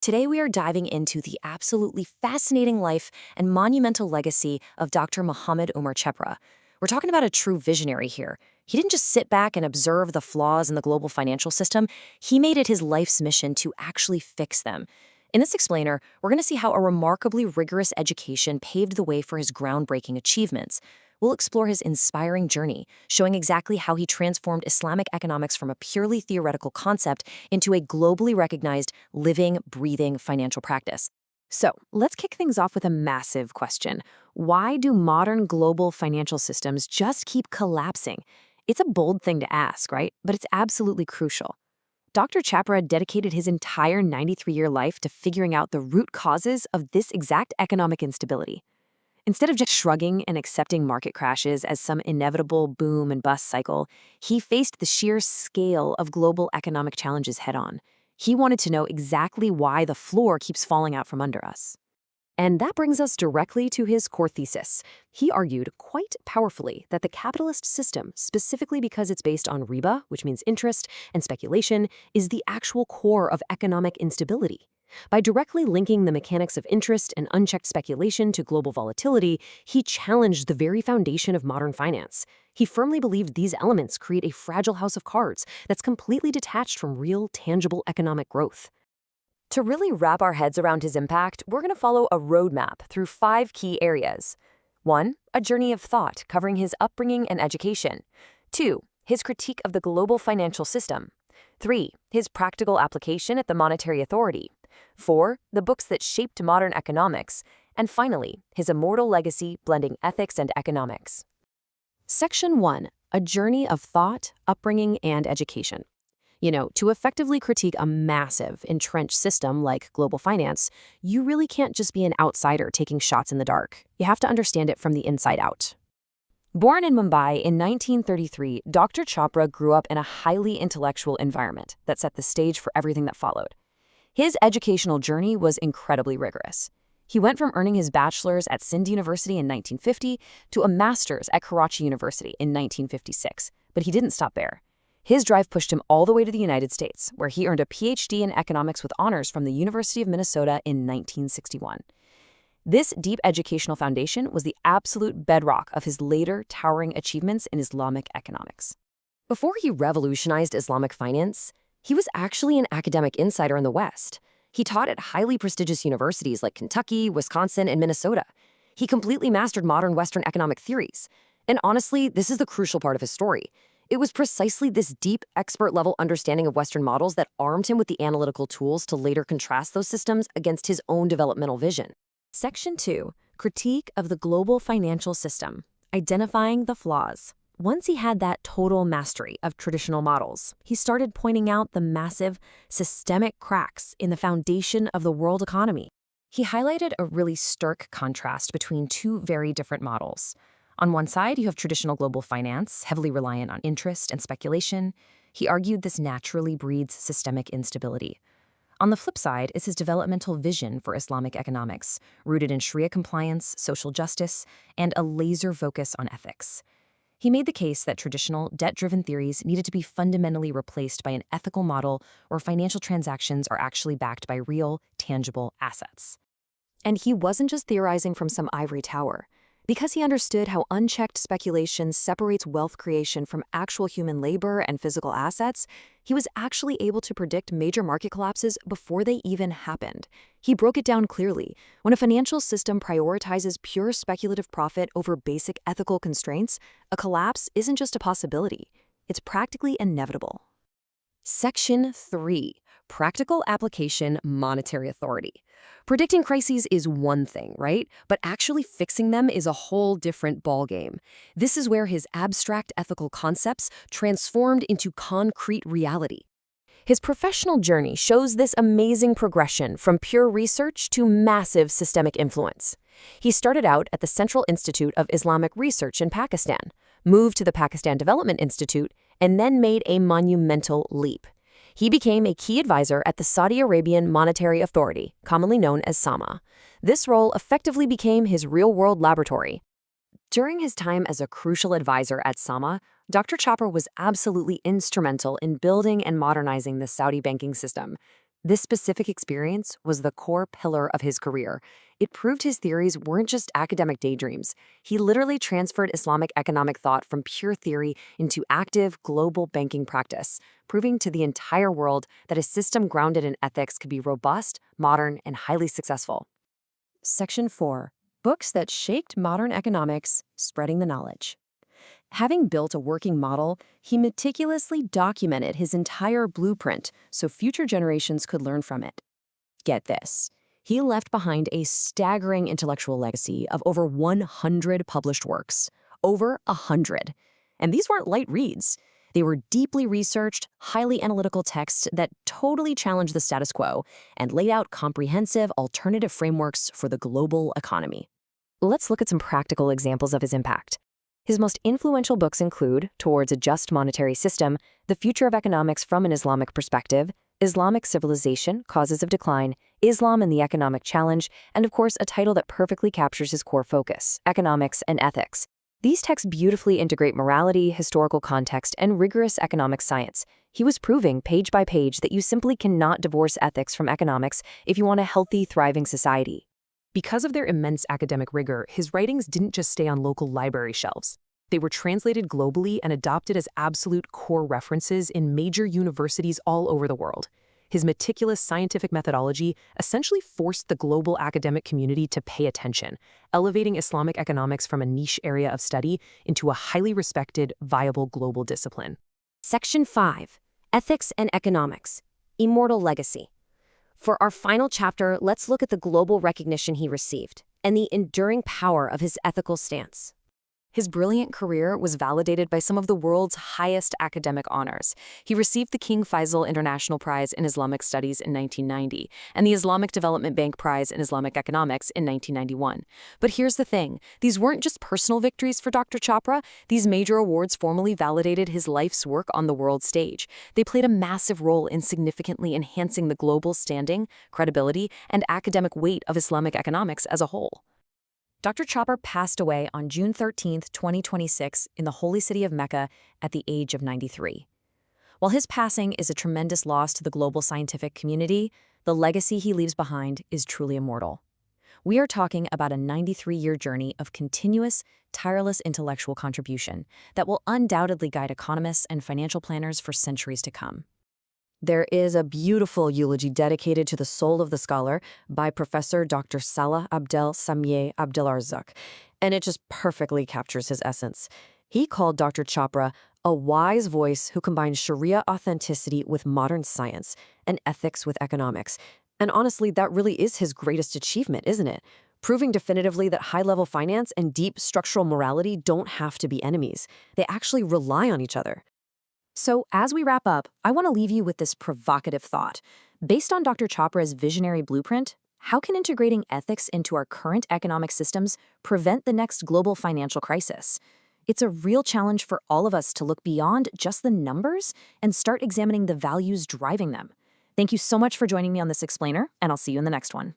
Today, we are diving into the absolutely fascinating life and monumental legacy of Dr. Muhammad Umar Chapra. We're talking about a true visionary here. He didn't just sit back and observe the flaws in the global financial system, he made it his life's mission to actually fix them. In this explainer, we're going to see how a remarkably rigorous education paved the way for his groundbreaking achievements. We'll explore his inspiring journey, showing exactly how he transformed Islamic economics from a purely theoretical concept into a globally recognized, living, breathing financial practice. So, let's kick things off with a massive question. Why do modern global financial systems just keep collapsing? It's a bold thing to ask, right? But it's absolutely crucial. Dr. Chapra dedicated his entire 93-year life to figuring out the root causes of this exact economic instability. Instead of just shrugging and accepting market crashes as some inevitable boom and bust cycle, he faced the sheer scale of global economic challenges head-on. He wanted to know exactly why the floor keeps falling out from under us. And that brings us directly to his core thesis. He argued quite powerfully that the capitalist system, specifically because it's based on riba, which means interest, and speculation, is the actual core of economic instability. By directly linking the mechanics of interest and unchecked speculation to global volatility, he challenged the very foundation of modern finance. He firmly believed these elements create a fragile house of cards that's completely detached from real, tangible economic growth. To really wrap our heads around his impact, we're going to follow a roadmap through 5 key areas. 1. A journey of thought covering his upbringing and education. 2. His critique of the global financial system. 3. His practical application at the monetary authority. 4. The books that shaped modern economics. And finally, his immortal legacy blending ethics and economics. Section 1. A journey of thought, upbringing, and education. To effectively critique a massive, entrenched system like global finance, you really can't just be an outsider taking shots in the dark. You have to understand it from the inside out. Born in Mumbai in 1933, Dr. Chapra grew up in a highly intellectual environment that set the stage for everything that followed. His educational journey was incredibly rigorous. He went from earning his bachelor's at Sindh University in 1950 to a master's at Karachi University in 1956, but he didn't stop there. His drive pushed him all the way to the United States, where he earned a PhD in economics with honors from the University of Minnesota in 1961. This deep educational foundation was the absolute bedrock of his later towering achievements in Islamic economics. Before he revolutionized Islamic finance, he was actually an academic insider in the West. He taught at highly prestigious universities like Kentucky, Wisconsin, and Minnesota. He completely mastered modern Western economic theories. And honestly, this is the crucial part of his story. It was precisely this deep, expert-level understanding of Western models that armed him with the analytical tools to later contrast those systems against his own developmental vision. Section 2. Critique of the global financial system. Identifying the flaws. Once he had that total mastery of traditional models, he started pointing out the massive, systemic cracks in the foundation of the world economy. He highlighted a really stark contrast between 2 very different models. On one side, you have traditional global finance, heavily reliant on interest and speculation. He argued this naturally breeds systemic instability. On the flip side is his developmental vision for Islamic economics, rooted in Sharia compliance, social justice, and a laser focus on ethics. He made the case that traditional, debt-driven theories needed to be fundamentally replaced by an ethical model where financial transactions are actually backed by real, tangible assets. And he wasn't just theorizing from some ivory tower. Because he understood how unchecked speculation separates wealth creation from actual human labor and physical assets, he was actually able to predict major market collapses before they even happened. He broke it down clearly. When a financial system prioritizes pure speculative profit over basic ethical constraints, a collapse isn't just a possibility. It's practically inevitable. Section 3. Practical application, monetary authority. Predicting crises is one thing, right? But actually fixing them is a whole different ballgame. This is where his abstract ethical concepts transformed into concrete reality. His professional journey shows this amazing progression from pure research to massive systemic influence. He started out at the Central Institute of Islamic Research in Pakistan, moved to the Pakistan Development Institute, and then made a monumental leap. He became a key advisor at the Saudi Arabian Monetary Authority, commonly known as SAMA. This role effectively became his real-world laboratory. During his time as a crucial advisor at SAMA, Dr. Chapra was absolutely instrumental in building and modernizing the Saudi banking system. This specific experience was the core pillar of his career. It proved his theories weren't just academic daydreams. He literally transferred Islamic economic thought from pure theory into active global banking practice, proving to the entire world that a system grounded in ethics could be robust, modern, and highly successful. Section 4. Books that shaped modern economics, spreading the knowledge. Having built a working model, he meticulously documented his entire blueprint so future generations could learn from it. Get this. He left behind a staggering intellectual legacy of over 100 published works. Over 100. And these weren't light reads. They were deeply researched, highly analytical texts that totally challenged the status quo and laid out comprehensive alternative frameworks for the global economy. Let's look at some practical examples of his impact. His most influential books include Towards a Just Monetary System, The Future of Economics from an Islamic Perspective, Islamic Civilization, Causes of Decline, Islam and the Economic Challenge, and of course a title that perfectly captures his core focus, Economics and Ethics. These texts beautifully integrate morality, historical context, and rigorous economic science. He was proving page by page that you simply cannot divorce ethics from economics if you want a healthy, thriving society. Because of their immense academic rigor, his writings didn't just stay on local library shelves. They were translated globally and adopted as absolute core references in major universities all over the world. His meticulous scientific methodology essentially forced the global academic community to pay attention, elevating Islamic economics from a niche area of study into a highly respected, viable global discipline. Section 5. Ethics and Economics. Immortal Legacy. For our final chapter, let's look at the global recognition he received and the enduring power of his ethical stance. His brilliant career was validated by some of the world's highest academic honors. He received the King Faisal International Prize in Islamic Studies in 1990 and the Islamic Development Bank Prize in Islamic Economics in 1991. But here's the thing, these weren't just personal victories for Dr. Chopra. These major awards formally validated his life's work on the world stage. They played a massive role in significantly enhancing the global standing, credibility, and academic weight of Islamic economics as a whole. Dr. Chopra passed away on June 13, 2026, in the holy city of Mecca at the age of 93. While his passing is a tremendous loss to the global scientific community, the legacy he leaves behind is truly immortal. We are talking about a 93-year journey of continuous, tireless intellectual contribution that will undoubtedly guide economists and financial planners for centuries to come. There is a beautiful eulogy dedicated to the soul of the scholar by Professor Dr. Salah Abdel Samie Abdelarzak, and it just perfectly captures his essence. He called Dr. Chopra a wise voice who combined Sharia authenticity with modern science and ethics with economics. And honestly, that really is his greatest achievement, isn't it? Proving definitively that high-level finance and deep structural morality don't have to be enemies. They actually rely on each other. So, as we wrap up, I want to leave you with this provocative thought. Based on Dr. Chopra's visionary blueprint, how can integrating ethics into our current economic systems prevent the next global financial crisis? It's a real challenge for all of us to look beyond just the numbers and start examining the values driving them. Thank you so much for joining me on this explainer, and I'll see you in the next one.